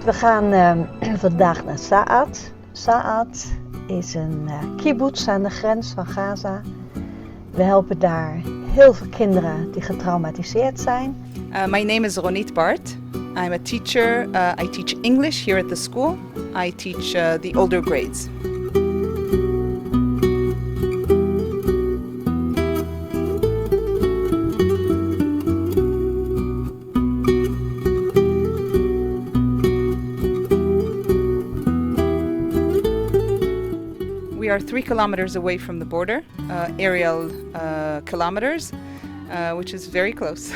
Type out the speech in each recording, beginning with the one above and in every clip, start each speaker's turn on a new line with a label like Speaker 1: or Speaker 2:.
Speaker 1: We gaan vandaag naar Sa'ad. Sa'ad is een kibboets aan de grens van Gaza. We helpen daar heel veel kinderen die getraumatiseerd zijn.
Speaker 2: My name is Ronit Bart. I'm a teacher. I teach English here at the school. I teach the older grades. We are 3 kilometers away from the border, aerial kilometers, which is very close.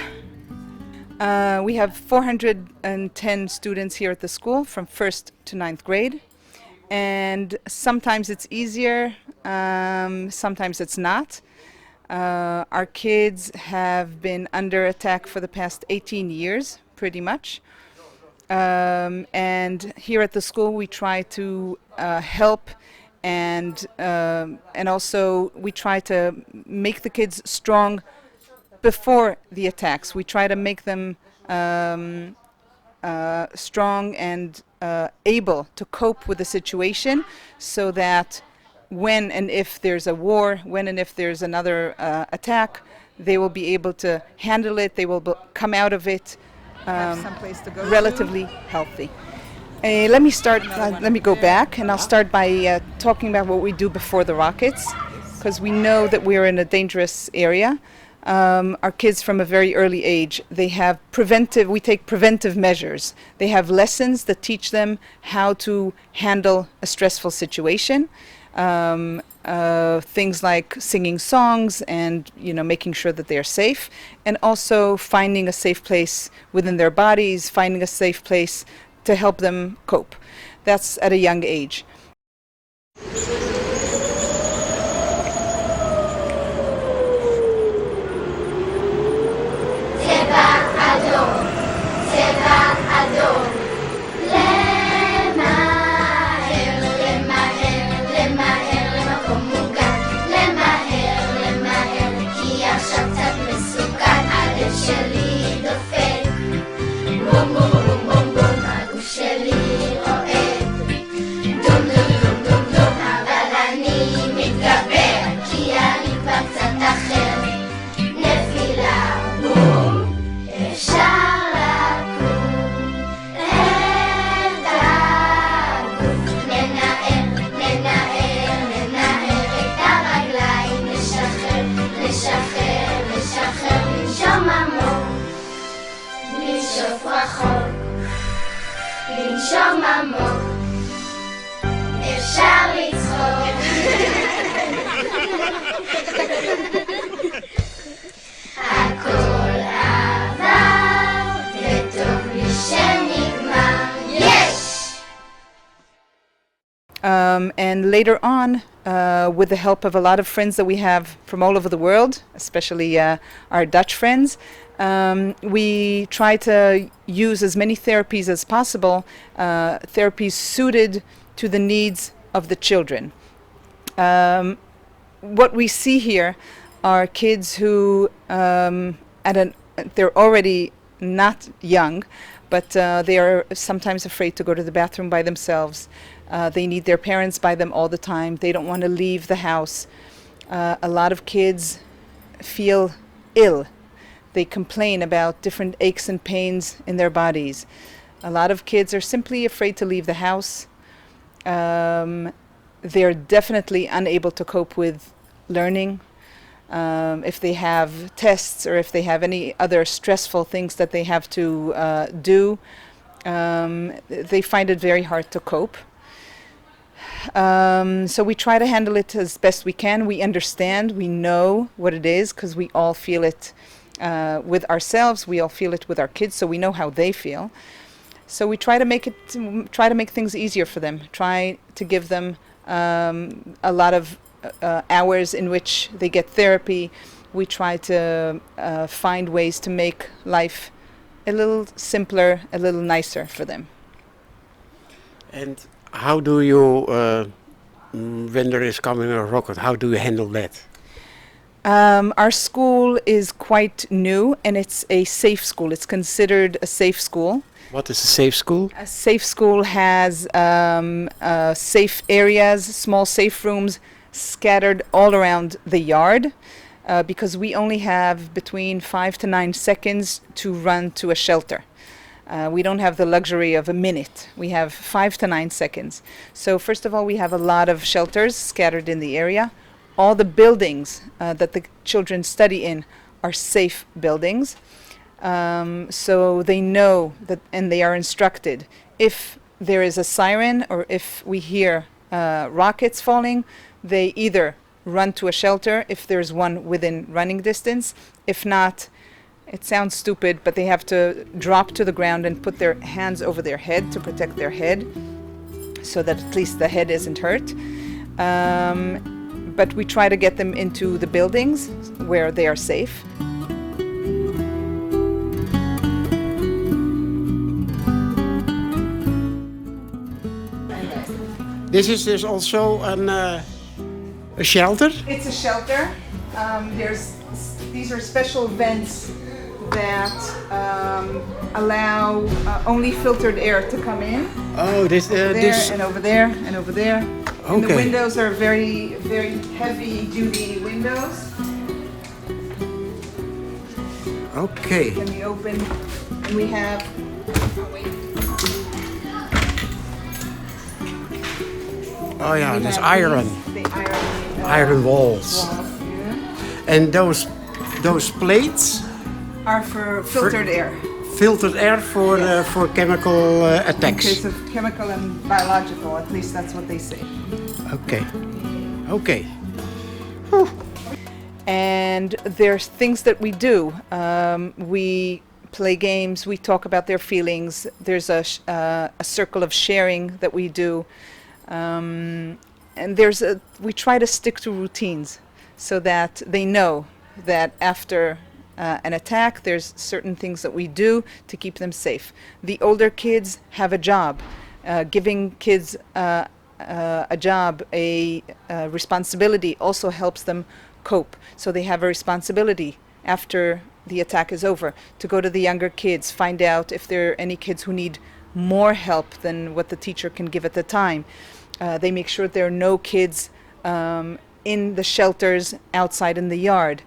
Speaker 2: We have 410 students here at the school from 1st to 9th grade. And sometimes it's easier, sometimes it's not. Our kids have been under attack for the past 18 years, pretty much. And here at the school we try to help and also we try to make the kids strong before the attacks. We try to make them strong and able to cope with the situation so that when and if there's a war, when and if there's another attack, they will be able to handle it, they will come out of it have someplace to go relatively healthy. Let me go back, and I'll start by talking about what we do before the rockets, because we know that we're in a dangerous area. Our kids from a very early age, we take preventive measures. They have lessons that teach them how to handle a stressful situation. Things like singing songs and making sure that they are safe, and also finding a safe place within their bodies, finding a safe place to help them cope. That's at a young age.
Speaker 3: לנשום עמוק, אפשר לצחוק. הכל עבר, וטוב לי שנגמר. יש!
Speaker 2: And later on, with the help of a lot of friends that we have from all over the world, especially our Dutch friends, we try to use as many therapies as possible, therapies suited to the needs of the children. What we see here are kids who, they're already not young, but they are sometimes afraid to go to the bathroom by themselves. They need their parents by them all the time. They don't want to leave the house. A lot of kids feel ill. They complain about different aches and pains in their bodies. A lot of kids are simply afraid to leave the house. They're definitely unable to cope with learning. If they have tests or if they have any other stressful things that they have to do, they find it very hard to cope. So we try to handle it as best we can. We understand, we know what it is, because we all feel it with ourselves, we all feel it with our kids, so we know how they feel. So we try to make things easier for them, try to give them a lot of hours in which they get therapy. We try to find ways to make life a little simpler, a little nicer for them.
Speaker 4: And how do you, when there is coming a rocket, how do you handle that?
Speaker 2: Our school is quite new, and it's a safe school. It's considered a safe school.
Speaker 4: What is a safe school?
Speaker 2: A safe school has safe areas, small safe rooms scattered all around the yard, because we only have between 5 to 9 seconds to run to a shelter. We don't have the luxury of a minute. We have 5 to 9 seconds. So first of all, we have a lot of shelters scattered in the area. All the buildings that the children study in are safe buildings. So they know that, and they are instructed, if there is a siren or if we hear rockets falling, they either run to a shelter if there's one within running distance. If not, it sounds stupid, but they have to drop to the ground and put their hands over their head to protect their head, so that at least the head isn't hurt. But we try to get them into the buildings where they are safe.
Speaker 4: This is dus also a shelter.
Speaker 2: It's a shelter. These are special vents that allow only filtered air to come in.
Speaker 4: Oh, this this.
Speaker 2: And over there and over there. And the
Speaker 4: Okay.
Speaker 2: windows are very, very heavy-duty windows.
Speaker 4: Okay.
Speaker 2: Can be open, and we have.
Speaker 4: Oh yeah,
Speaker 2: we
Speaker 4: there's
Speaker 2: have
Speaker 4: iron.
Speaker 2: The
Speaker 4: Iron walls.
Speaker 2: yeah,
Speaker 4: And those plates
Speaker 2: are for filtered air.
Speaker 4: filtered air for
Speaker 2: Yes.
Speaker 4: for chemical
Speaker 2: In
Speaker 4: attacks.
Speaker 2: case of chemical and biological, at least that's what they say.
Speaker 4: Okay. Okay.
Speaker 2: And there's things that we do. We play games. We talk about their feelings. There's a circle of sharing that we do, and we try to stick to routines so that they know that after an attack, there's certain things that we do to keep them safe. The older kids have a job. Giving kids a job, a responsibility also helps them cope. So they have a responsibility after the attack is over to go to the younger kids, find out if there are any kids who need more help than what the teacher can give at the time. They make sure there are no kids in the shelters outside in the yard.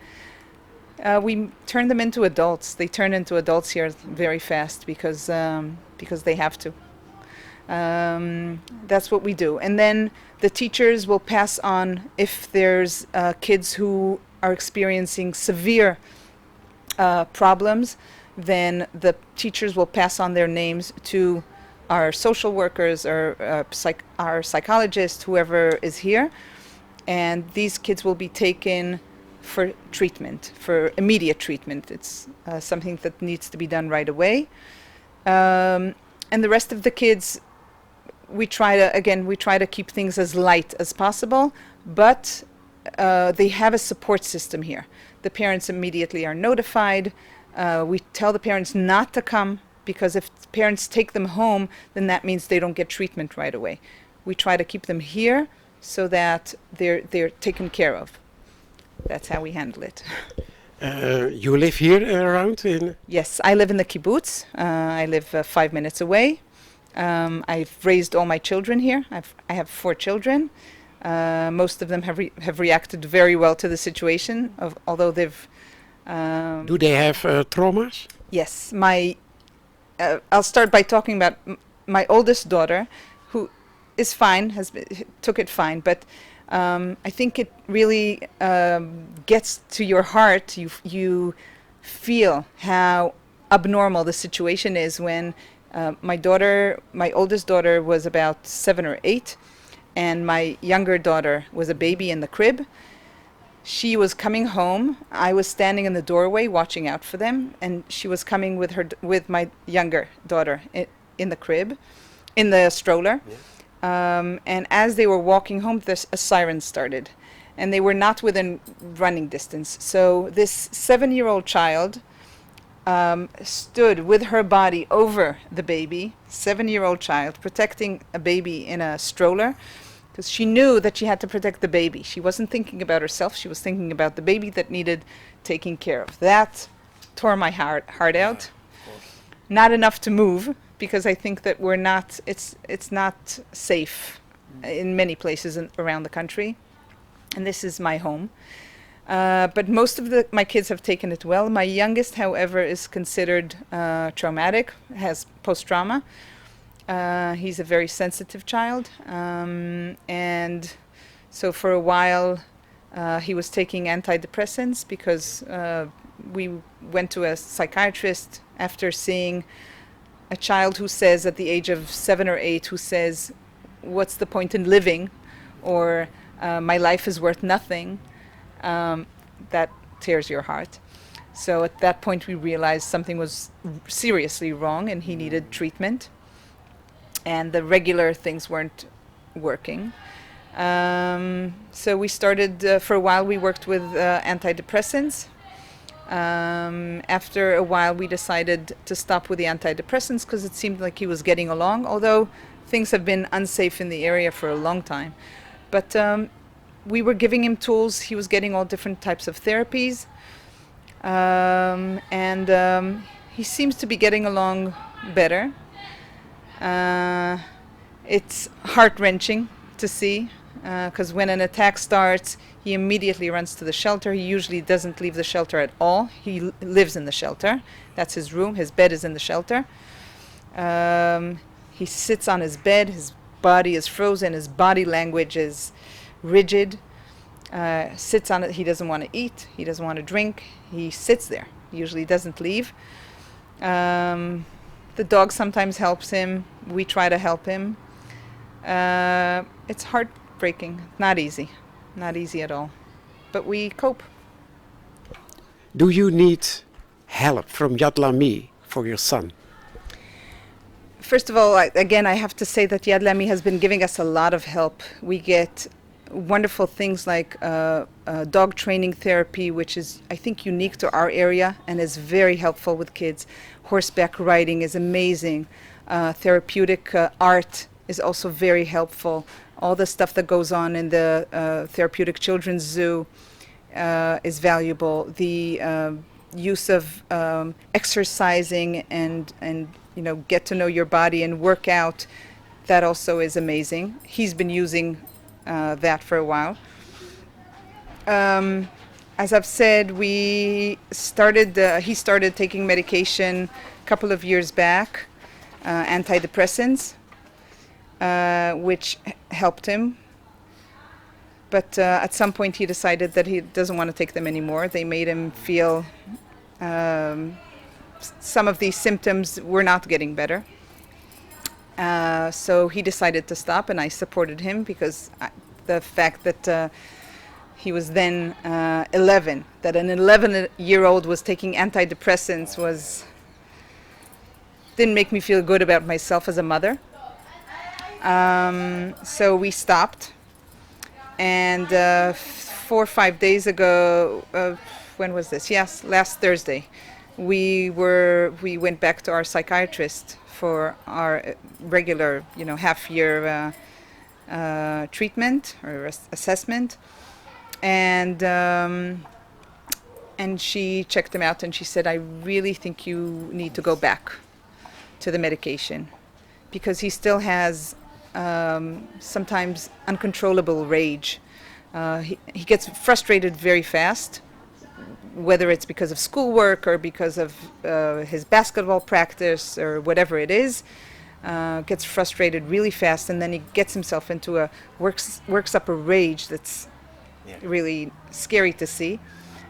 Speaker 2: We turn them into adults. They turn into adults here very fast because they have to. That's what we do. And then the teachers will pass on, if there's kids who are experiencing severe problems, then the teachers will pass on their names to our social workers or our psychologists, whoever is here. And these kids will be taken for treatment, for immediate treatment. It's something that needs to be done right away. And the rest of the kids, we try to keep things as light as possible, but they have a support system here. The parents immediately are notified. We tell the parents not to come, because if parents take them home, then that means they don't get treatment right away. We try to keep them here so that they're taken care of. That's how we handle it.
Speaker 4: You live here around in?
Speaker 2: Yes, I live in the kibbutz. I live 5 minutes away. I've raised all my children here. I have 4 children. Most of them have reacted very well to the situation, although they've...
Speaker 4: Do they have traumas?
Speaker 2: Yes, I'll start by talking about my oldest daughter, who is fine, took it fine, but I think it really gets to your heart. You feel how abnormal the situation is when my oldest daughter was about 7 or 8, and my younger daughter was a baby in the crib. She was coming home. I was standing in the doorway watching out for them, and she was coming with my younger daughter in the crib, in the stroller. Yeah. And as they were walking home, a siren started, and they were not within running distance. So this 7-year-old child stood with her body over the baby, 7-year-old child, protecting a baby in a stroller. because she knew that she had to protect the baby. She wasn't thinking about herself. She was thinking about the baby that needed taking care of. That tore my heart out. Not enough to move, because I think that it's not safe in many places around the country, and this is my home. But most of my kids have taken it well. My youngest, however, is considered traumatic, has post-trauma. He's a very sensitive child, and so for a while he was taking antidepressants, because we went to a psychiatrist after seeing a child who says, at the age of 7 or 8, who says, "What's the point in living?" or "My life is worth nothing." That tears your heart. So at that point we realized something was seriously wrong and he needed treatment, and the regular things weren't working. So we started, for a while we worked with antidepressants. After a while we decided to stop with the antidepressants because it seemed like he was getting along, although things have been unsafe in the area for a long time. But we were giving him tools. He was getting all different types of therapies, and he seems to be getting along better. It's heart-wrenching to see, because when an attack starts, he immediately runs to the shelter. He usually doesn't leave the shelter at all. He lives in the shelter. That's his room. His bed is in the shelter. He sits on his bed. His body is frozen. His body language is rigid. Sits on it. He doesn't want to eat. He doesn't want to drink. He sits there. He usually doesn't leave. The dog sometimes helps him. We try to help him. It's heartbreaking. Not easy. Not easy at all. But we cope.
Speaker 4: Do you need help from Yad L Ami for your son?
Speaker 2: First of all, I have to say that Yad L Ami has been giving us a lot of help. We get wonderful things like dog training therapy, which is, I think, unique to our area and is very helpful with kids. Horseback riding is amazing. Therapeutic art is also very helpful. All the stuff that goes on in the therapeutic children's zoo is valuable. The use of exercising and get to know your body and work out, that also is amazing. He's been using that for a while. As I've said, he started taking medication a couple of years back, antidepressants, which helped him. But at some point he decided that he doesn't want to take them anymore. They made him feel some of these symptoms were not getting better. So he decided to stop, and I supported him, because the fact that he was then 11, that an 11-year-old was taking antidepressants didn't make me feel good about myself as a mother. So we stopped, and 4 or 5 days ago, when was this? Yes, last Thursday, we went back to our psychiatrist for our regular, half-year treatment or assessment, and she checked him out, and she said, "I really think you need to go back to the medication, because he still has sometimes uncontrollable rage. He gets frustrated very fast, whether it's because of schoolwork or because of his basketball practice or whatever it is. Gets frustrated really fast, and then he gets himself into works up a rage that's really scary to see."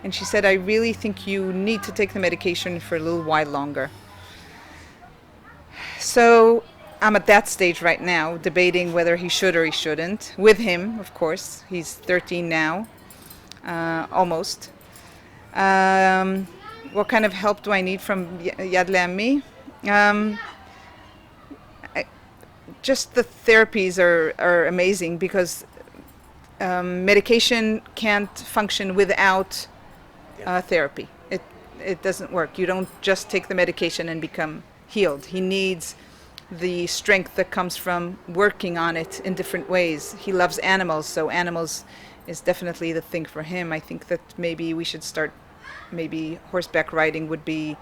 Speaker 2: And she said, "I really think you need to take the medication for a little while longer." So I'm at that stage right now, debating whether he should or he shouldn't. With him, of course. He's 13 now, almost. What kind of help do I need from Yad L Ami? Just the therapies are amazing, because medication can't function without therapy. It doesn't work. You don't just take the medication and become healed. He needs the strength that comes from working on it in different ways. He loves animals, so animals is definitely the thing for him. I think that maybe we should start, maybe horseback riding would be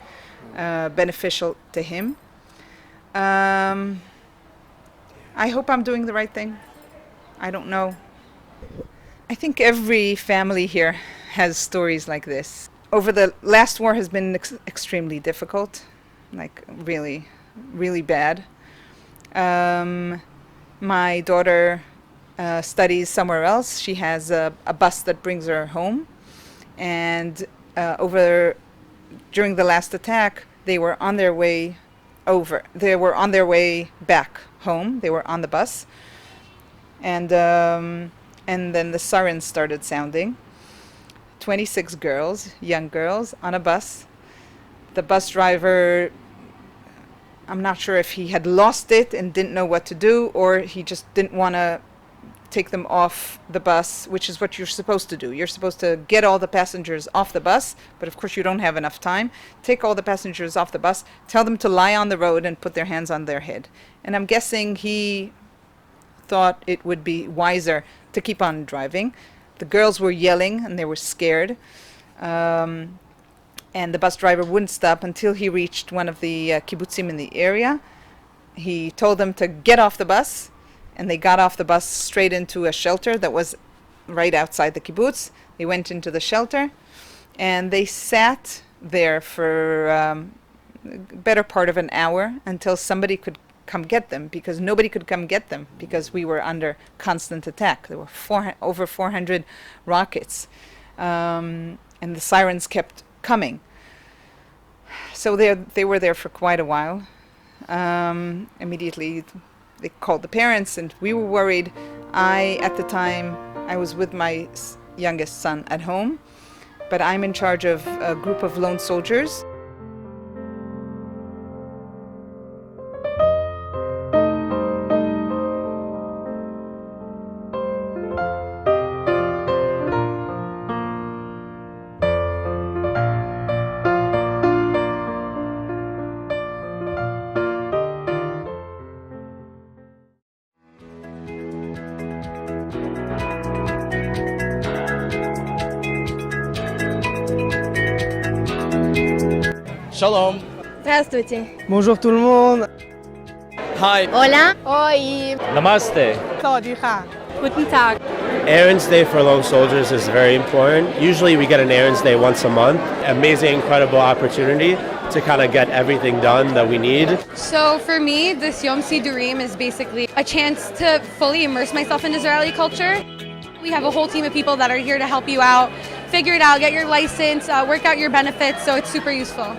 Speaker 2: beneficial to him. I hope I'm doing the right thing. I don't know. I think every family here has stories like this. Over the last war has been extremely difficult, like really, really bad. My daughter studies somewhere else. She has a bus that brings her home, and during the last attack, they were on their way over. They were on their way back home. They were on the bus, and then the sirens started sounding. 26 girls, young girls, on a bus. The bus driver, I'm not sure if he had lost it and didn't know what to do, or he just didn't want to take them off the bus, which is what you're supposed to do. You're supposed to get all the passengers off the bus, but of course you don't have enough time. Take all the passengers off the bus, tell them to lie on the road and put their hands on their head. And I'm guessing he thought it would be wiser to keep on driving. The girls were yelling and they were scared. And the bus driver wouldn't stop until he reached one of the kibbutzim in the area. He told them to get off the bus, and they got off the bus straight into a shelter that was right outside the kibbutz. They went into the shelter, and they sat there for a better part of an hour until somebody could come get them, because nobody could come get them because we were under constant attack. There were over 400 rockets, and the sirens kept coming. So they were there for quite a while. Immediately they called the parents, and we were worried. At the time, I was with my youngest son at home, but I'm in charge of a group of lone soldiers.
Speaker 5: Shalom.
Speaker 6: Здравствуйте.
Speaker 5: Bonjour tout le monde. Hi.
Speaker 6: Hola. Oi.
Speaker 5: Namaste.
Speaker 6: Guten Tag.
Speaker 7: Errands Day for lone soldiers is very important. Usually we get an errands day once a month. Amazing, incredible opportunity to kind of get everything done that we need.
Speaker 6: So for me, this Yom Sidurim is basically a chance to fully immerse myself in Israeli culture. We have a whole team of people that are here to help you out, figure it out, get your license, work out your benefits, so it's super useful.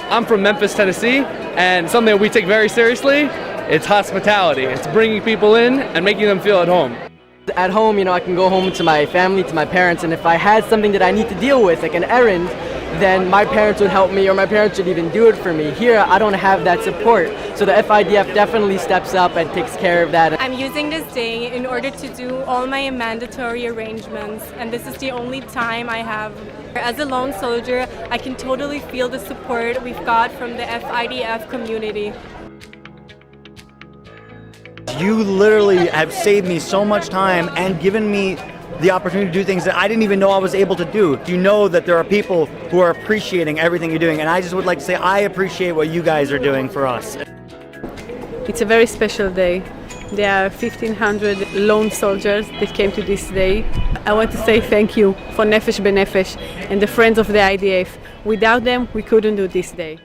Speaker 5: I'm from Memphis, Tennessee, and something that we take very seriously, it's hospitality. It's bringing people in and making them feel at home.
Speaker 8: At home, I can go home to my family, to my parents, and if I had something that I need to deal with, like an errand, then my parents would help me, or my parents would even do it for me. Here, I don't have that support, so the FIDF definitely steps up and takes care of that.
Speaker 9: I'm using this day in order to do all my mandatory arrangements, and this is the only time I have. As a lone soldier, I can totally feel the support we've got from the FIDF community.
Speaker 10: You literally have saved me so much time and given me the opportunity to do things that I didn't even know I was able to do. You know that there are people who are appreciating everything you're doing, and I just would like to say I appreciate what you guys are doing for us.
Speaker 11: It's a very special day. There are 1,500 lone soldiers that came to this day. I want to say thank you for Nefesh B'Nefesh and the friends of the IDF. Without them, we couldn't do this day.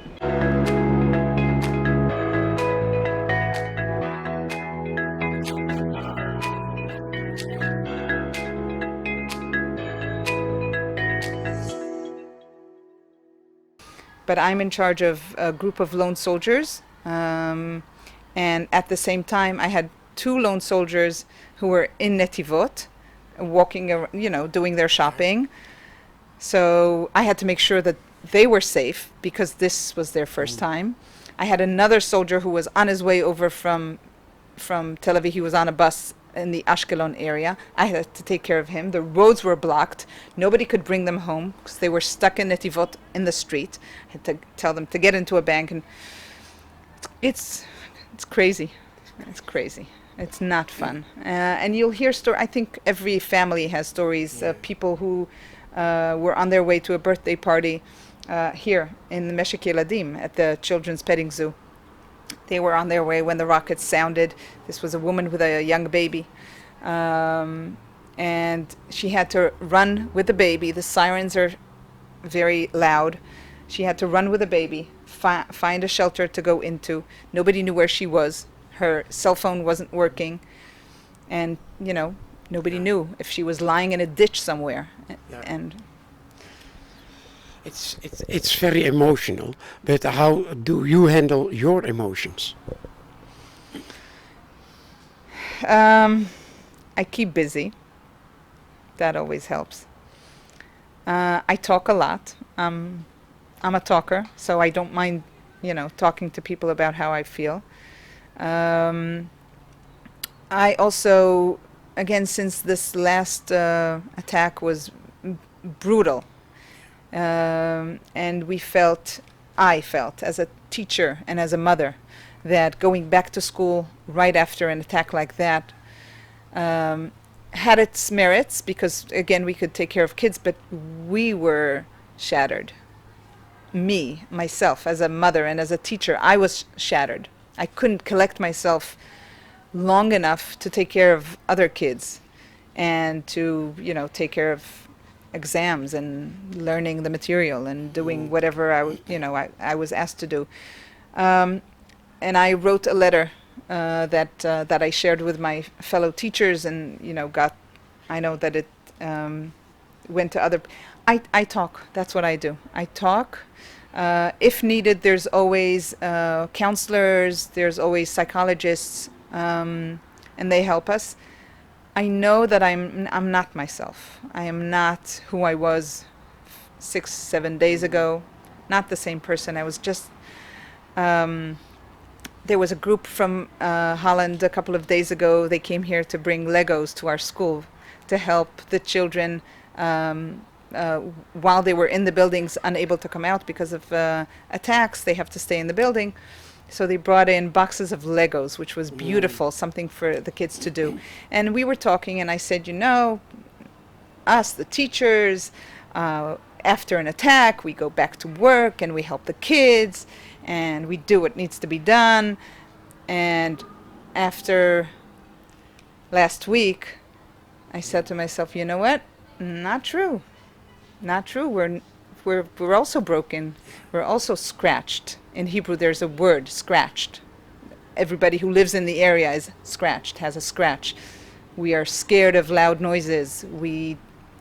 Speaker 2: But I'm in charge of a group of lone soldiers, and at the same time I had 2 lone soldiers who were in Netivot, walking around, doing their shopping. So I had to make sure that they were safe because this was their first time. I had another soldier who was on his way over from Tel Aviv. He was on a bus in the Ashkelon area. I had to take care of him. The roads were blocked. Nobody could bring them home because they were stuck in Netivot in the street. I had to tell them to get into a bank and It's crazy. It's crazy. It's not fun. And you'll hear I think every family has stories of people who were on their way to a birthday party here in the Meshek Yeladim at the children's petting zoo. They were on their way when the rockets sounded. This was a woman with a young baby. And she had to run with the baby. The sirens are very loud. She had to run with the baby, find a shelter to go into. Nobody knew where she was. Her cell phone wasn't working. And, you know, nobody knew if she was lying in a ditch somewhere. And
Speaker 4: it's very emotional, but how do you handle your emotions?
Speaker 2: I keep busy. That always helps. I talk a lot. I'm a talker, so I don't mind, you know, talking to people about how I feel. I also, again, since this last attack was brutal, and I felt as a teacher and as a mother that going back to school right after an attack like that had its merits, because again we could take care of kids, but we were shattered. Myself as a mother and as a teacher, I was shattered. I couldn't collect myself long enough to take care of other kids and to, you know, take care of exams and learning the material and doing whatever I was asked to do. And I wrote a letter that I shared with my fellow teachers, and, you know, I know that it went to other. I talk. That's what I do. I talk. If needed, there's always counselors, there's always psychologists, and they help us. I know that I'm not myself. I am not who I was 6-7 days ago. Not the same person. I was just. There was a group from Holland a couple of days ago. They came here to bring Legos to our school to help the children while they were in the buildings, unable to come out because of attacks. They have to stay in the building. So they brought in boxes of Legos, which was beautiful, something for the kids to do. And we were talking, and I said, you know, us, the teachers, after an attack, we go back to work and we help the kids and we do what needs to be done. And after last week, I said to myself, you know what? Not true. Not true. We're also broken. We're also scratched. In Hebrew, there's a word, scratched. Everybody who lives in the area is scratched, has a scratch. We are scared of loud noises.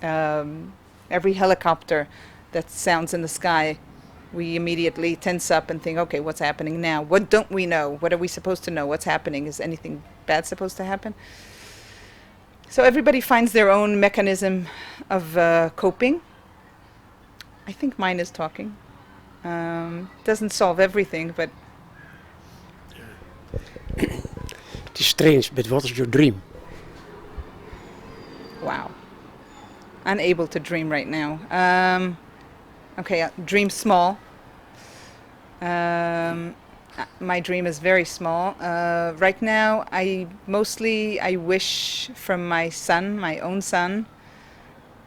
Speaker 2: Every helicopter that sounds in the sky, we immediately tense up and think, okay, what's happening now? What don't we know? What are we supposed to know? What's happening? Is anything bad supposed to happen? So everybody finds their own mechanism of coping. I think mine is talking. Doesn't solve everything, but...
Speaker 4: It is strange, but what is your dream?
Speaker 2: Wow. Unable to dream right now. Okay, dream small. My dream is very small. Right now, I wish from my son, my own son,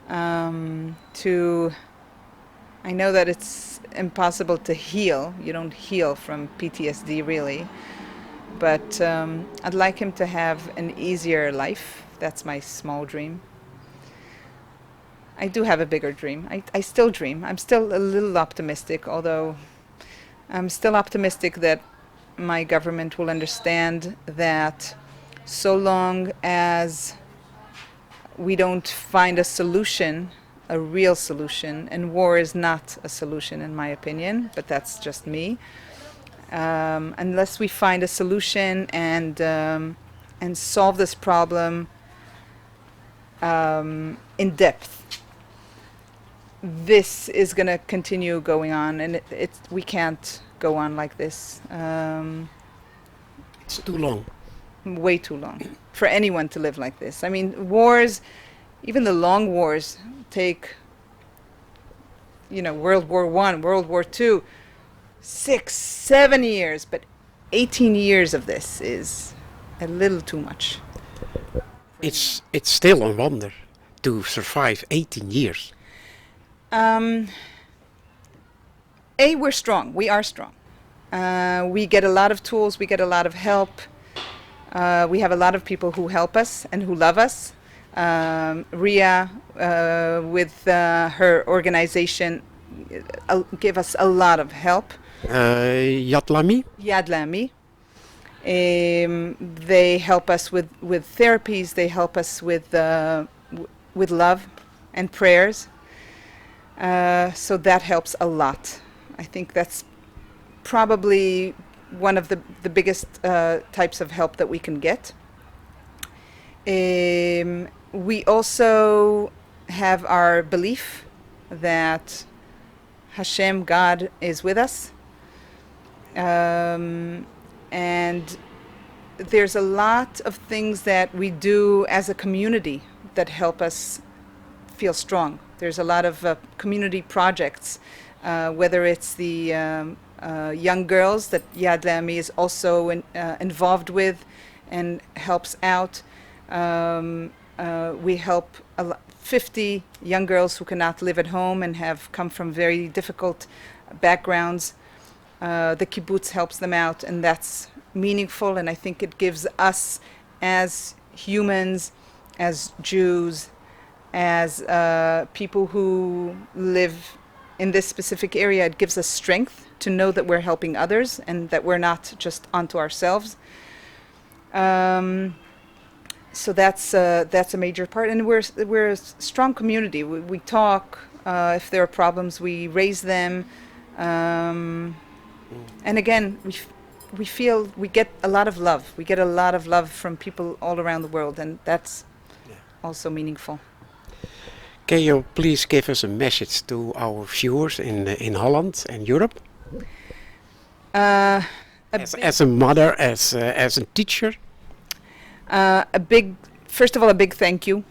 Speaker 2: to... I know that it's impossible to heal. You don't heal from PTSD, really. But I'd like him to have an easier life. That's my small dream. I do have a bigger dream. I still dream. I'm still a little optimistic, although I'm still optimistic that my government will understand that so long as we don't find a solution, a real solution, and war is not a solution in my opinion, but that's just me. Unless we find a solution and solve this problem in depth, this is going to continue going on, and we can't go on like this.
Speaker 4: It's too long.
Speaker 2: Way too long for anyone to live like this. I mean, wars, even the long wars, take, World War I, World War II, 6-7 years, but 18 years of this is a little too much.
Speaker 4: It's still a wonder to survive 18 years.
Speaker 2: We're strong. We are strong. We get a lot of tools. We get a lot of help. We have a lot of people who help us and who love us. Ria, with her organization, give us a lot of help.
Speaker 4: Yad L Ami?
Speaker 2: Yad L Ami. They help us with therapies. They help us with love and prayers. So that helps a lot. I think that's probably one of the biggest types of help that we can get. We also have our belief that Hashem, God, is with us. And there's a lot of things that we do as a community that help us feel strong. There's a lot of community projects, whether it's the young girls that Yad L Ami is also involved with and helps out. We help 50 young girls who cannot live at home and have come from very difficult backgrounds. The kibbutz helps them out, and that's meaningful, and I think it gives us as humans, as Jews, as people who live in this specific area, it gives us strength to know that we're helping others and that we're not just onto ourselves. So that's a major part, and we're a strong community. We talk. If there are problems, we raise them. And again, we feel we get a lot of love. We get a lot of love from people all around the world, and that's also meaningful.
Speaker 4: Can you please give us a message to our viewers in Holland and Europe? As a mother, as a teacher?
Speaker 2: First of all, a big thank you,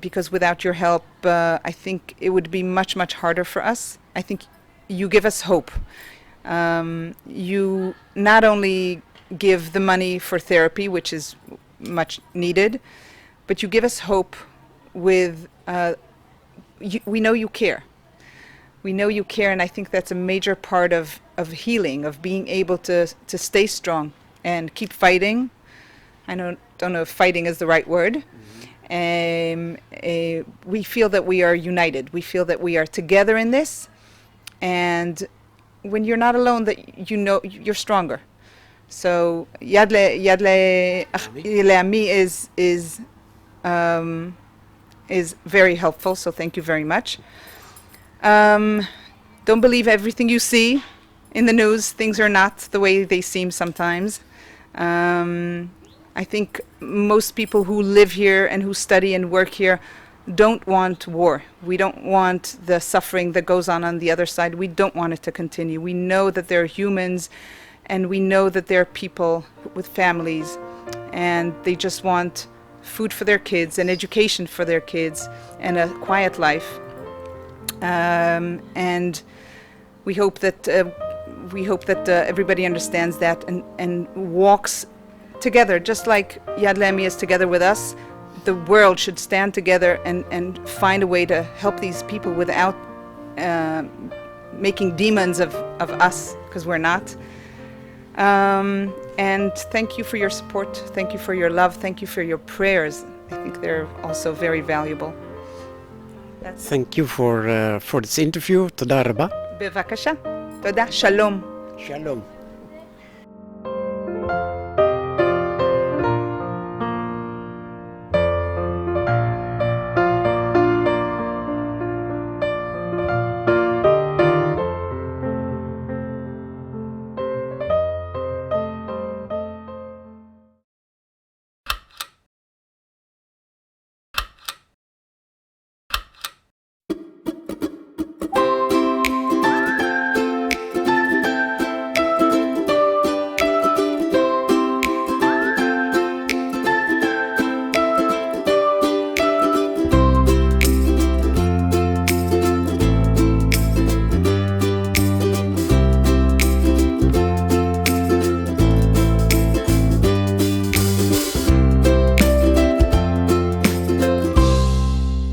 Speaker 2: because without your help, I think it would be much, much harder for us. I think you give us hope. You not only give the money for therapy, which is much needed, but you give us hope with, we know you care. We know you care, and I think that's a major part of healing, of being able to stay strong and keep fighting. I don't know if fighting is the right word. We feel that we are united. We feel that we are together in this, and when you're not alone, that you know you're stronger. So Yad L Ami is very helpful. So thank you very much. Don't believe everything you see in the news. Things are not the way they seem sometimes. I think most people who live here and who study and work here don't want war. We don't want the suffering that goes on the other side. We don't want it to continue. We know that they're humans, and we know that they're people with families, and they just want food for their kids and education for their kids and a quiet life. And we hope that everybody understands that and walks together, just like Yad L Ami is together with us. The world should stand together and find a way to help these people without making demons of us, because we're not. And thank you for your support. Thank you for your love. Thank you for your prayers. I think they're also very valuable.
Speaker 4: Thank you for this interview. Toda rabba.
Speaker 2: Bevakasha. Toda. Shalom.
Speaker 4: Shalom.